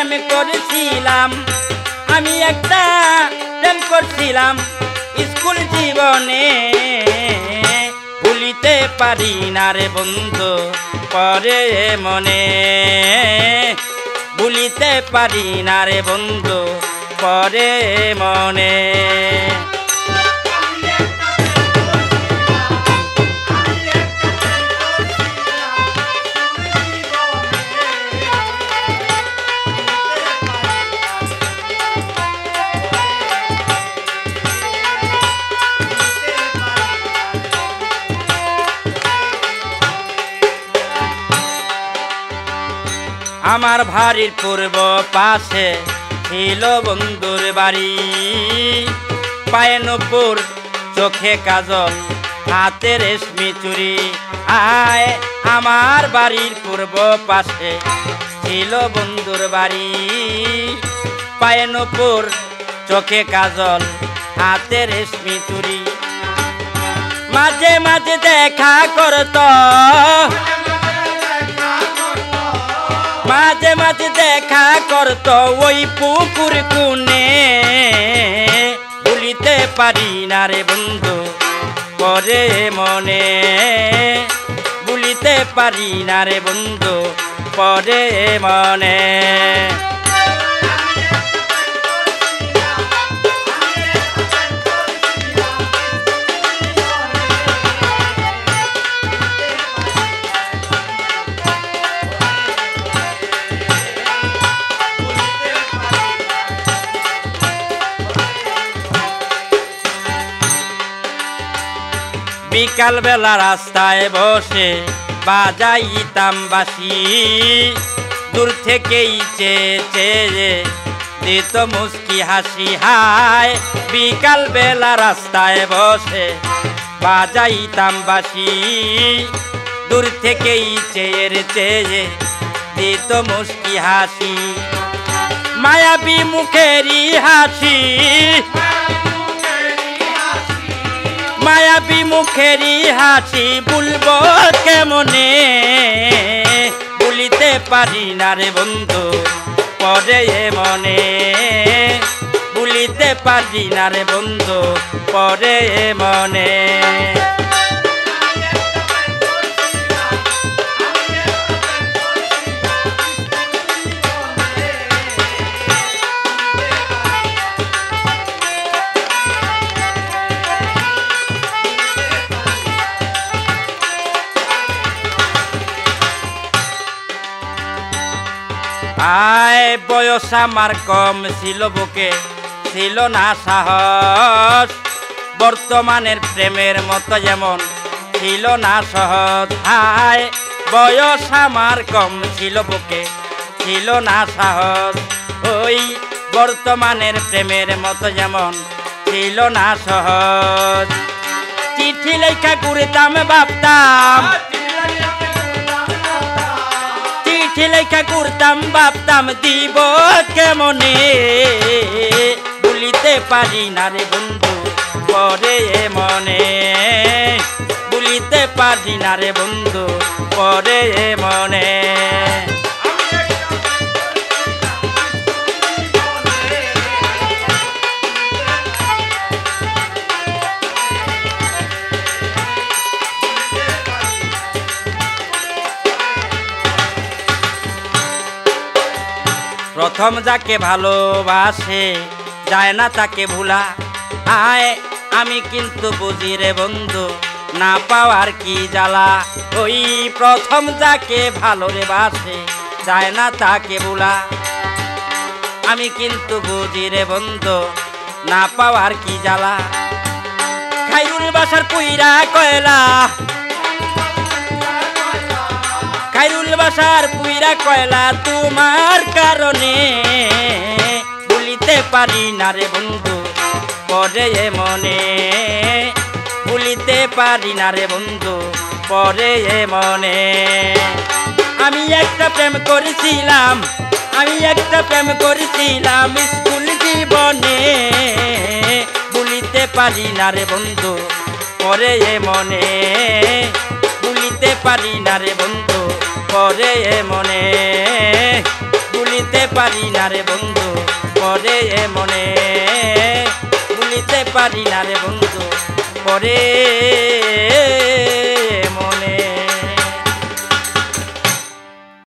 প্রেম করেছিলাম, আমি একটা প্রেম করছিলাম স্কুল জীবনে। ভুলিতে পারি না রে বন্ধু পরে মনে, ভুলিতে পারি না রে বন্ধু পরে মনে। আমার বাড়ির পূর্ব পাশে ছিল বন্ধুর বাড়ি, পায়ে নূপুর চোখে কাজল হাতে রেশমি চুড়ি। আয় আমার বাড়ির পূর্ব পাশে ছিল বন্ধুর বাড়ি, পায়ে নূপুর চোখে কাজল হাতে রেশমি চুড়ি। মাঝে মাঝে দেখা করতো, মাঝে মাঝে দেখা করতো ওই পুকুর কুনে। ভুলিতে পারি না রে বন্ধু পরে মনে, ভুলিতে পারি না রে বন্ধু পরে মনে। বিকাল বেলা রাস্তায় বসে বাজাইতাম বাঁশি, দূর থেকেই চেয়ে চেয়ে দিত মুস্কি হাসি। হায় বিকাল বেলা রাস্তায় বসে বাজাইতাম বাঁশি, দূর থেকেই চেয়ে চেয়ে দিত মুস্কি হাসি। মায়াবী মুখেরই হাসি, মায়াবী মুখেরই হাসি বলবো কেমনে। ভুলিতে পারি না রে বন্ধু পরে মনে, ভুলিতে পারি না রে বন্ধু পরে মনে। আয় বয়স আমার কম ছিল, বুকে ছিল না সাহস, বর্তমানের প্রেমের মতো যেমন ছিল না সহজ। আয় বয়স আমার কম ছিল, বুকে ছিল না সাহস, ওই বর্তমানের প্রেমের মতো যেমন ছিল না সহজ। চিঠি লেখা ঘুরতাম ভাবতাম, চিঠি লেখা ঘুরতাম ভাবতাম দিব কেমনে। ভুলিতে পারি না রে বন্ধু পরে মনে, ভুলিতে পারি না রে বন্ধু পরে মনে। প্রথম যাকে ভালোবাসে যায় না তাকে ভুলা। আয় আমি কিন্তু বুঝি রে বন্ধু না পাওয়ার কি জ্বালা। ওই প্রথম যাকে ভালো রে বাসে যায় না তাকে ভুলা। আমি কিন্তু বুঝি রে বন্ধু না পাওয়ার কি জ্বালা। খাইরুল বাসার পুইরা কয়লা, খাইরুল বাসার পুইরা কয়লা তোমার কারণে। ভুলিতে পারি না রে বন্ধু পরে মনে, ভুলিতে পারি না রে বন্ধু পরে মনে। আমি একটা প্রেম করেছিলাম, আমি একটা প্রেম করেছিলাম স্কুল জীবনে। ভুলিতে পারি না রে বন্ধু পরে মনে, ভুলিতে পারি না রে বন্ধু পরে মনে, ভুলিতে ভুলিতে পারি না রে বন্ধু পরে মনে ভুলিতে পারি না রে বন্ধু পরে